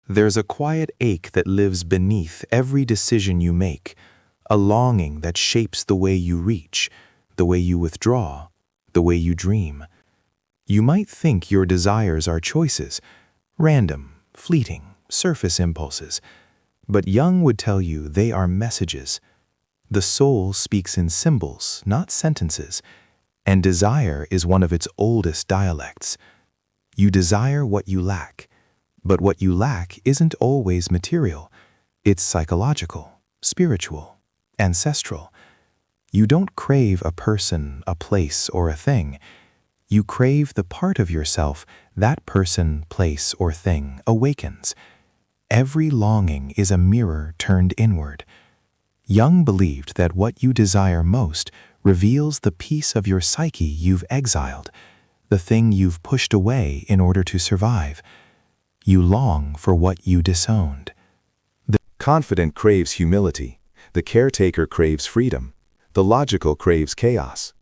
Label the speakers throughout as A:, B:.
A: There's a quiet ache that lives beneath every decision you make, a longing that shapes the way you reach, the way you withdraw, the way you dream. You might think your desires are choices, random, fleeting, surface impulses, but Jung would tell you they are messages. The soul speaks in symbols, not sentences, and desire is one of its oldest dialects. You desire what you lack, but what you lack isn't always material. It's psychological, spiritual, ancestral. You don't crave a person, a place, or a thing. You crave the part of yourself that person, place, or thing awakens. Every longing is a mirror turned inward. Jung believed that what you desire most reveals the piece of your psyche you've exiled, the thing you've pushed away in order to survive. You long for what you disowned.
B: The confident craves humility. The caretaker craves freedom. The logical craves chaos.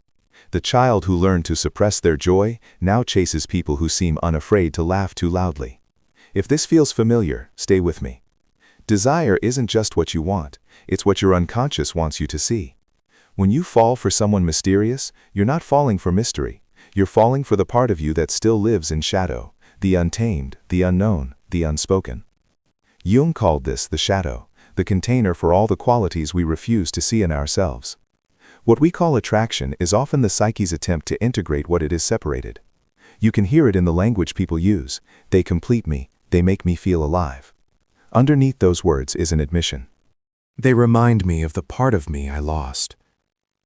B: The child who learned to suppress their joy now chases people who seem unafraid to laugh too loudly. If this feels familiar, stay with me. Desire isn't just what you want, it's what your unconscious wants you to see. When you fall for someone mysterious, you're not falling for mystery. You're falling for the part of you that still lives in shadow, the untamed, the unknown, the unspoken. Jung called this the shadow, the container for all the qualities we refuse to see in ourselves. What we call attraction is often the psyche's attempt to integrate what it is separated. You can hear it in the language people use. They complete me, they make me feel alive. Underneath those words is an admission.
A: They remind me of the part of me I lost.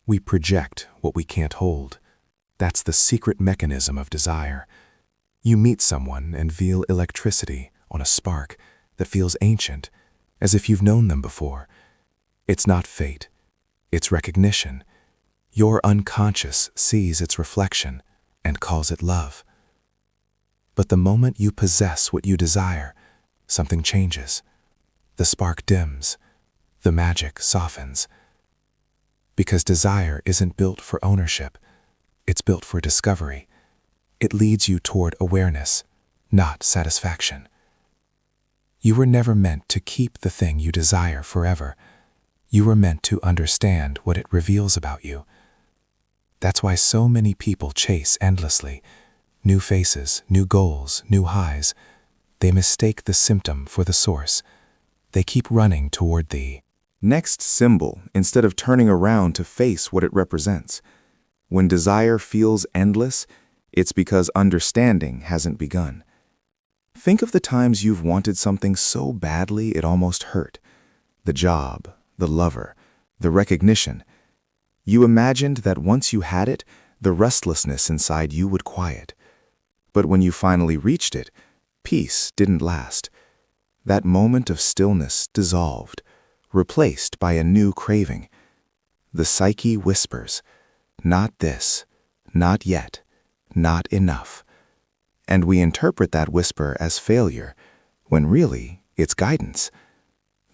A: We project what we can't hold. That's the secret mechanism of desire. You meet someone and feel electricity on a spark that feels ancient, as if you've known them before. It's not fate. It's recognition. Your unconscious sees its reflection and calls it love. But the moment you possess what you desire, something changes. The spark dims. The magic softens. Because desire isn't built for ownership. It's built for discovery. It leads you toward awareness, not satisfaction. You were never meant to keep the thing you desire forever. You were meant to understand what it reveals about you. That's why so many people chase endlessly. New faces, new goals, new highs. They mistake the symptom for the source. They keep running toward the
B: next symbol instead of turning around to face what it represents. When desire feels endless, it's because understanding hasn't begun. Think of the times you've wanted something so badly it almost hurt. The job, the lover, the recognition. You imagined that once you had it, the restlessness inside you would quiet. But when you finally reached it, peace didn't last. That moment of stillness dissolved, replaced by a new craving. The psyche whispers, not this, not yet, not enough. And we interpret that whisper as failure, when really it's guidance.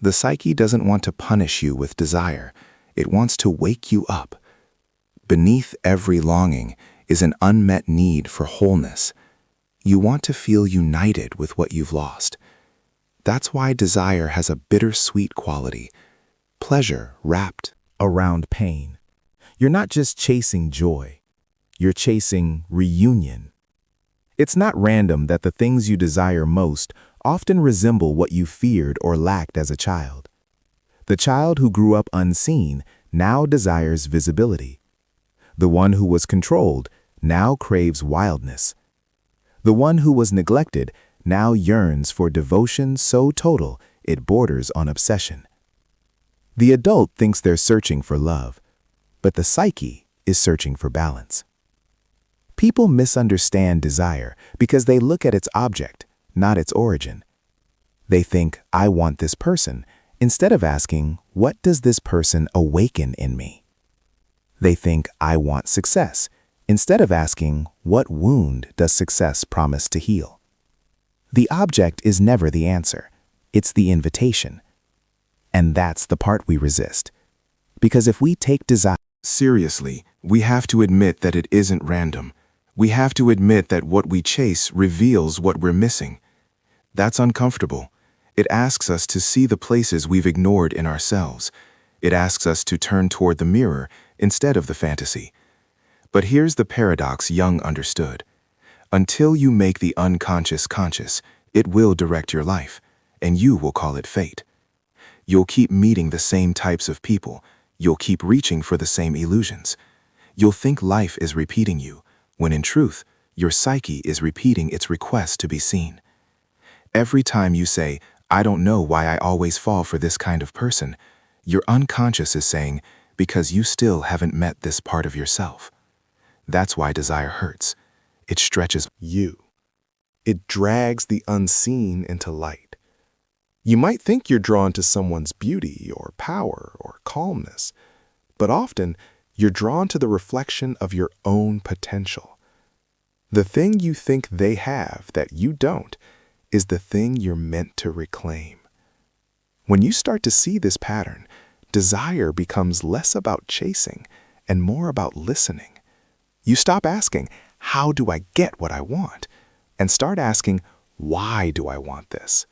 B: The psyche doesn't want to punish you with desire. It wants to wake you up. Beneath every longing is an unmet need for wholeness. You want to feel united with what you've lost. That's why desire has a bittersweet quality, pleasure wrapped around pain. You're not just chasing joy, you're chasing reunion. It's not random that the things you desire most often resemble what you feared or lacked as a child. The child who grew up unseen now desires visibility. The one who was controlled now craves wildness. The one who was neglected now yearns for devotion so total it borders on obsession. The adult thinks they're searching for love, but the psyche is searching for balance. People misunderstand desire because they look at its object, not its origin. They think, I want this person, instead of asking, what does this person awaken in me? They think, I want success, instead of asking, what wound does success promise to heal? The object is never the answer. It's the invitation. And that's the part we resist. Because if we take desire seriously, we have to admit that it isn't random. We have to admit that what we chase reveals what we're missing. That's uncomfortable. It asks us to see the places we've ignored in ourselves. It asks us to turn toward the mirror instead of the fantasy. But here's the paradox Jung understood. Until you make the unconscious conscious, it will direct your life, and you will call it fate. You'll keep meeting the same types of people. You'll keep reaching for the same illusions. You'll think life is repeating you, when in truth, your psyche is repeating its request to be seen. Every time you say, "I don't know why I always fall for this kind of person," your unconscious is saying, because you still haven't met this part of yourself. That's why desire hurts. It stretches you. It drags the unseen into light. You might think you're drawn to someone's beauty or power or calmness, but often you're drawn to the reflection of your own potential. The thing you think they have that you don't is the thing you're meant to reclaim. When you start to see this pattern, desire becomes less about chasing and more about listening. You stop asking, "How do I get what I want?" and start asking, "Why do I want this?"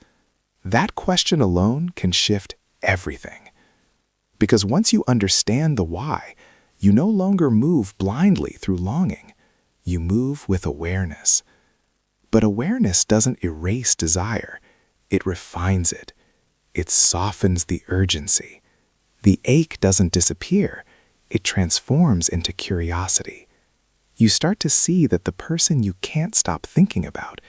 B: That question alone can shift everything. Because once you understand the why, you no longer move blindly through longing. You move with awareness. But awareness doesn't erase desire. It refines it. It softens the urgency. The ache doesn't disappear. It transforms into curiosity. You start to see that the person you can't stop thinking about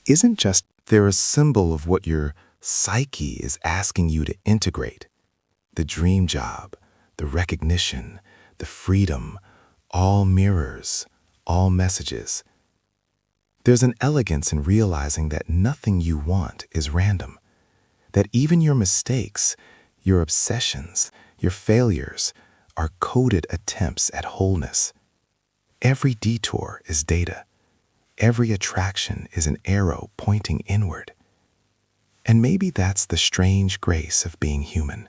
B: isn't just they're a symbol of what your psyche is asking you to integrate. The dream job, the recognition, the freedom, all mirrors, all messages. There's an elegance in realizing that nothing you want is random, that even your mistakes, your obsessions, your failures are coded attempts at wholeness. Every detour is data. Every attraction is an arrow pointing inward. And maybe that's the strange grace of being human,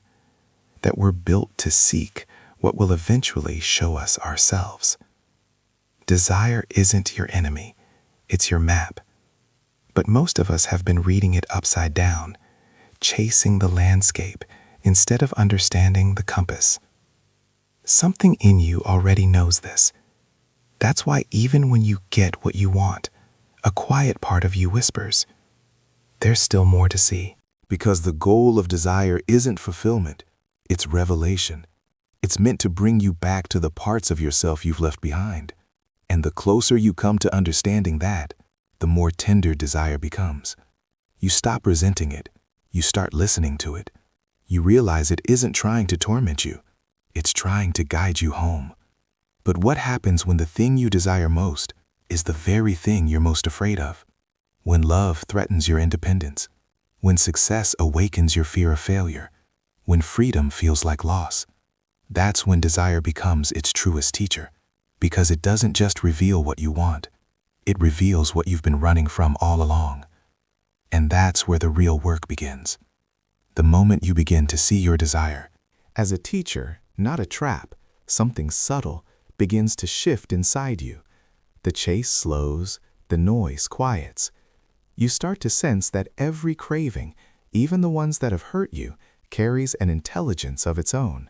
B: that we're built to seek what will eventually show us ourselves. Desire isn't your enemy, it's your map. But most of us have been reading it upside down, chasing the landscape instead of understanding the compass. Something in you already knows this. That's why even when you get what you want, a quiet part of you whispers, "There's still more to see." Because the goal of desire isn't fulfillment, it's revelation. It's meant to bring you back to the parts of yourself you've left behind. And the closer you come to understanding that, the more tender desire becomes. You stop resenting it. You start listening to it. You realize it isn't trying to torment you. It's trying to guide you home. But what happens when the thing you desire most is the very thing you're most afraid of? When love threatens your independence? When success awakens your fear of failure? When freedom feels like loss? That's when desire becomes its truest teacher, because it doesn't just reveal what you want. It reveals what you've been running from all along. And that's where the real work begins. The moment you begin to see your desire as a teacher, not a trap, something subtle begins to shift inside you. The chase slows, the noise quiets. You start to sense that every craving, even the ones that have hurt you, carries an intelligence of its own.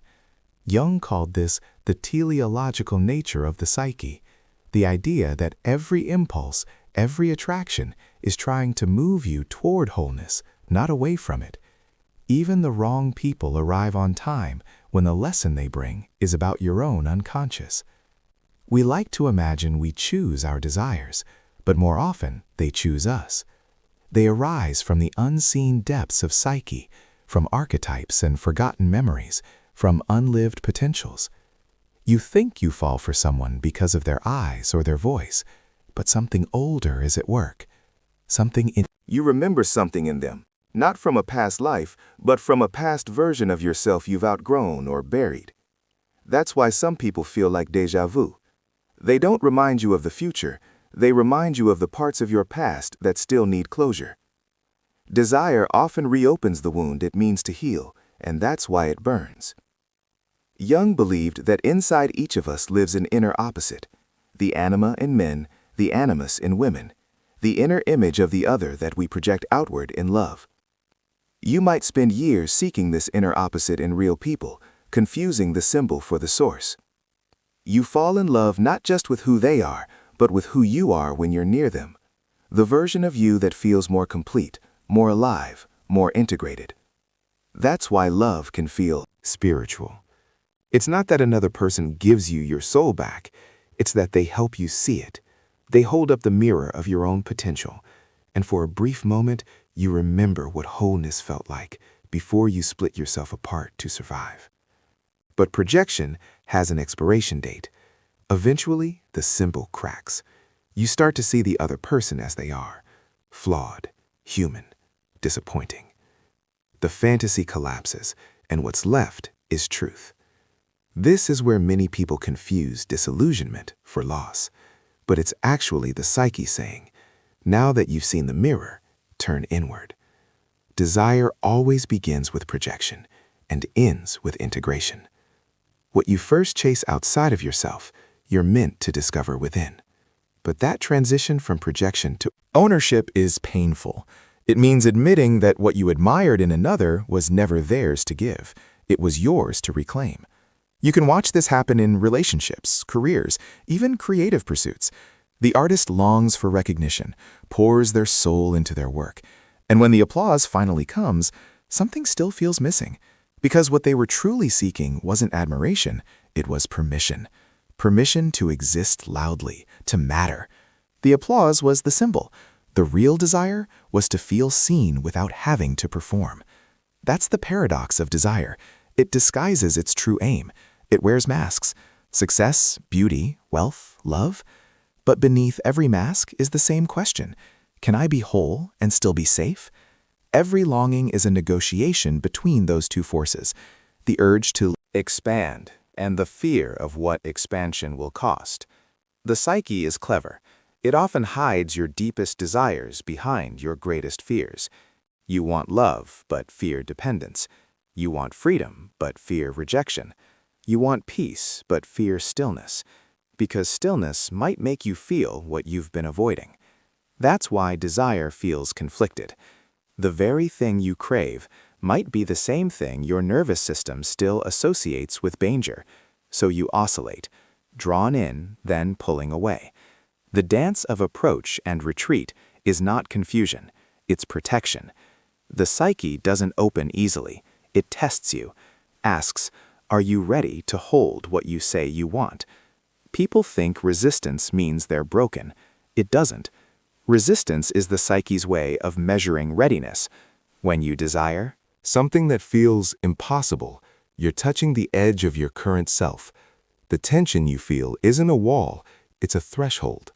B: Jung called this the teleological nature of the psyche, the idea that every impulse, every attraction is trying to move you toward wholeness, not away from it. Even the wrong people arrive on time when the lesson they bring is about your own unconscious. We like to imagine we choose our desires, but more often they choose us. They arise from the unseen depths of psyche, from archetypes and forgotten memories, from unlived potentials. You think you fall for someone because of their eyes or their voice, but something older is at work. You remember something in them, not from a past life, but from a past version of yourself you've outgrown or buried. That's why some people feel like déjà vu. They don't remind you of the future, they remind you of the parts of your past that still need closure. Desire often reopens the wound it means to heal, and that's why it burns. Jung believed that inside each of us lives an inner opposite, the anima in men, the animus in women, the inner image of the other that we project outward in love. You might spend years seeking this inner opposite in real people, confusing the symbol for the source. You fall in love not just with who they are, but with who you are when you're near them. The version of you that feels more complete, more alive, more integrated. That's why love can feel
A: spiritual. It's not that another person gives you your soul back, it's that they help you see it. They hold up the mirror of your own potential, and for a brief moment, you remember what wholeness felt like before you split yourself apart to survive. But projection has an expiration date. Eventually, the symbol cracks. You start to see the other person as they are, flawed, human, disappointing. The fantasy collapses, and what's left is truth. This is where many people confuse disillusionment for loss, but it's actually the psyche saying, now that you've seen the mirror, turn inward. Desire always begins with projection and ends with integration. What you first chase outside of yourself, you're meant to discover within. But that transition from projection to ownership is painful. It means admitting that what you admired in another was never theirs to give. It was yours to reclaim. You can watch this happen in relationships, careers, even creative pursuits. The artist longs for recognition, pours their soul into their work. And when the applause finally comes, something still feels missing. Because what they were truly seeking wasn't admiration, it was permission. Permission to exist loudly, to matter. The applause was the symbol. The real desire was to feel seen without having to perform. That's the paradox of desire. It disguises its true aim. It wears masks. Success, beauty, wealth, love. But beneath every mask is the same question. Can I be whole and still be safe? Every longing is a negotiation between those two forces. The urge to expand and the fear of what expansion will cost. The psyche is clever. It often hides your deepest desires behind your greatest fears. You want love, but fear dependence. You want freedom, but fear rejection. You want peace, but fear stillness. Because stillness might make you feel what you've been avoiding. That's why desire feels conflicted. The very thing you crave might be the same thing your nervous system still associates with danger. So you oscillate, drawn in, then pulling away. The dance of approach and retreat is not confusion, it's protection. The psyche doesn't open easily. It tests you, asks, are you ready to hold what you say you want? People think resistance means they're broken. It doesn't. Resistance is the psyche's way of measuring readiness. When you desire
B: something that feels impossible, you're touching the edge of your current self. The tension you feel isn't a wall, it's a threshold.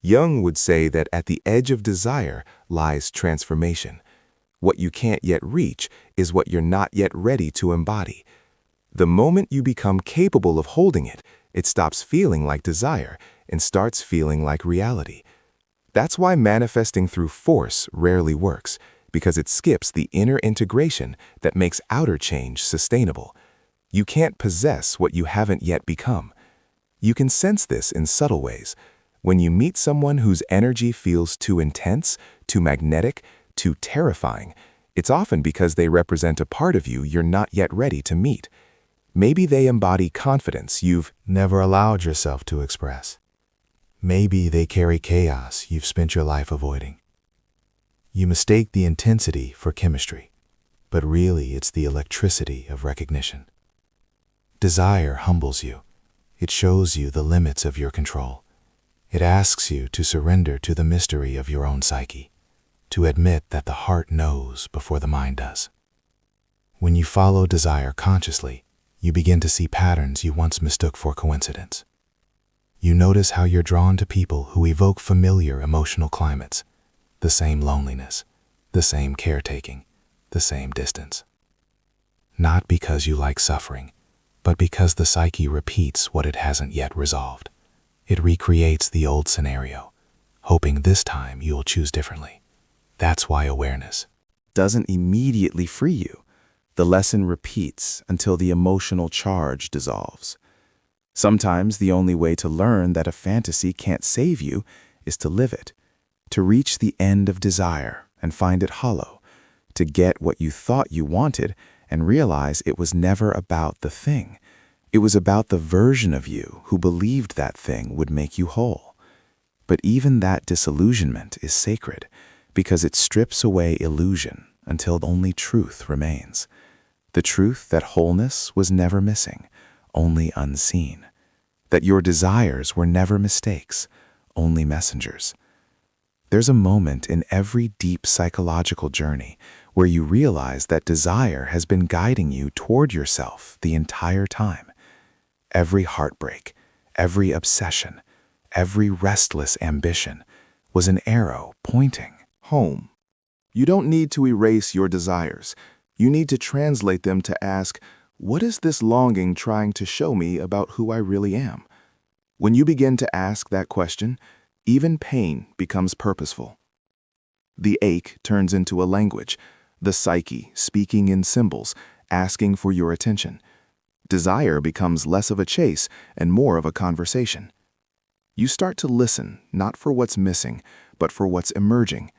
B: Jung would say that at the edge of desire lies transformation. What you can't yet reach is what you're not yet ready to embody. The moment you become capable of holding it, it stops feeling like desire and starts feeling like reality. That's why manifesting through force rarely works, because it skips the inner integration that makes outer change sustainable. You can't possess what you haven't yet become. You can sense this in subtle ways. When you meet someone whose energy feels too intense, too magnetic, too terrifying, it's often because they represent a part of you you're not yet ready to meet. Maybe they embody confidence you've never allowed yourself to express. Maybe they carry chaos you've spent your life avoiding. You mistake the intensity for chemistry, but really it's the electricity of recognition. Desire humbles you. It shows you the limits of your control. It asks you to surrender to the mystery of your own psyche, to admit that the heart knows before the mind does. When you follow desire consciously, you begin to see patterns you once mistook for coincidence. You notice how you're drawn to people who evoke familiar emotional climates, the same loneliness, the same caretaking, the same distance. Not because you like suffering, but because the psyche repeats what it hasn't yet resolved. It recreates the old scenario, hoping this time you'll choose differently. That's why awareness doesn't immediately free you. The lesson repeats until the emotional charge dissolves. Sometimes the only way to learn that a fantasy can't save you is to live it, to reach the end of desire and find it hollow, to get what you thought you wanted and realize it was never about the thing. It was about the version of you who believed that thing would make you whole. But even that disillusionment is sacred because it strips away illusion until only truth remains. The truth that wholeness was never missing, only unseen. That your desires were never mistakes, only messengers. There's a moment in every deep psychological journey where you realize that desire has been guiding you toward yourself the entire time. Every heartbreak, every obsession, every restless ambition was an arrow pointing home. You don't need to erase your desires. You need to translate them to ask, what is this longing trying to show me about who I really am? When you begin to ask that question, even pain becomes purposeful. The ache turns into a language, the psyche speaking in symbols, asking for your attention. Desire becomes less of a chase and more of a conversation. You start to listen not for what's missing, but for what's emerging,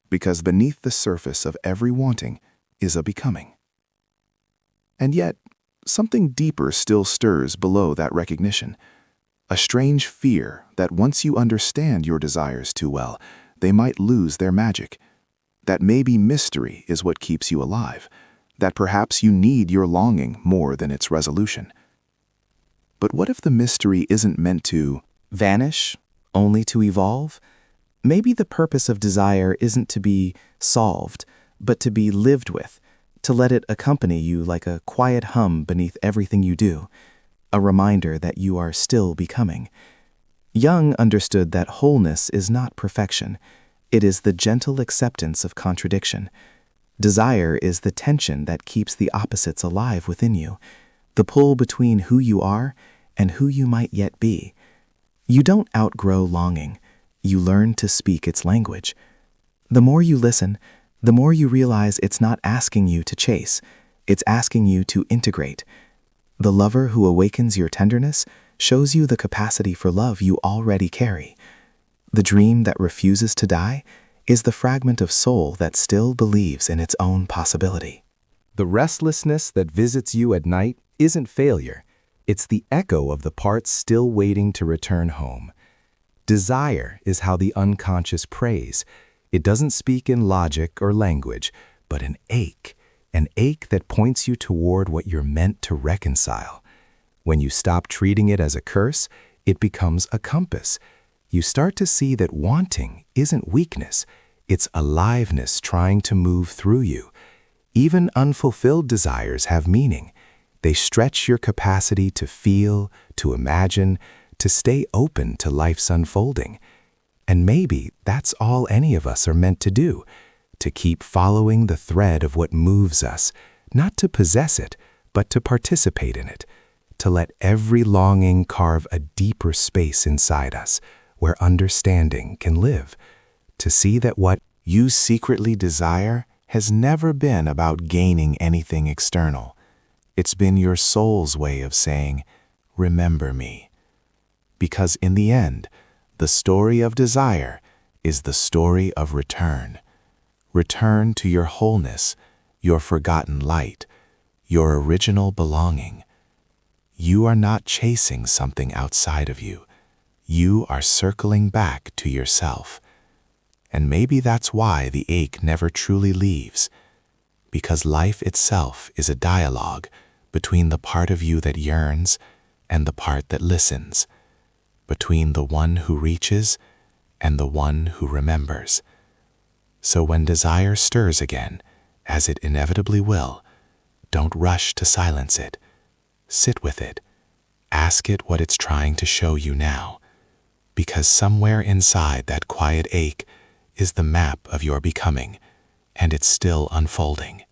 B: because beneath the surface of every wanting is a becoming. And yet, something deeper still stirs below that recognition. A strange fear that once you understand your desires too well, they might lose their magic. That maybe mystery is what keeps you alive. That perhaps you need your longing more than its resolution. But what if the mystery isn't meant to vanish, only to evolve? Maybe the purpose of desire isn't to be solved, but to be lived with, to let it accompany you like a quiet hum beneath everything you do, a reminder that you are still becoming. Jung understood that wholeness is not perfection. It is the gentle acceptance of contradiction. Desire is the tension that keeps the opposites alive within you, the pull between who you are and who you might yet be. You don't outgrow longing. You learn to speak its language. The more you listen, the more you realize it's not asking you to chase. It's asking you to integrate. The lover who awakens your tenderness shows you the capacity for love you already carry. The dream that refuses to die is the fragment of soul that still believes in its own possibility.
A: The restlessness that visits you at night isn't failure. It's the echo of the parts still waiting to return home. Desire is how the unconscious prays. It doesn't speak in logic or language, but an ache that points you toward what you're meant to reconcile. When you stop treating it as a curse, it becomes a compass. You start to see that wanting isn't weakness, it's aliveness trying to move through you. Even unfulfilled desires have meaning. They stretch your capacity to feel, to imagine, to stay open to life's unfolding. And maybe that's all any of us are meant to do, to keep following the thread of what moves us, not to possess it, but to participate in it, to let every longing carve a deeper space inside us, where understanding can live, to see that what you secretly desire has never been about gaining anything external. It's been your soul's way of saying, remember me. Because in the end, the story of desire is the story of return. Return to your wholeness, your forgotten light, your original belonging. You are not chasing something outside of you. You are circling back to yourself. And maybe that's why the ache never truly leaves, because life itself is a dialogue between the part of you that yearns and the part that listens, between the one who reaches and the one who remembers. So when desire stirs again, as it inevitably will, don't rush to silence it. Sit with it. Ask it what it's trying to show you now, because somewhere inside that quiet ache is the map of your becoming, and it's still unfolding.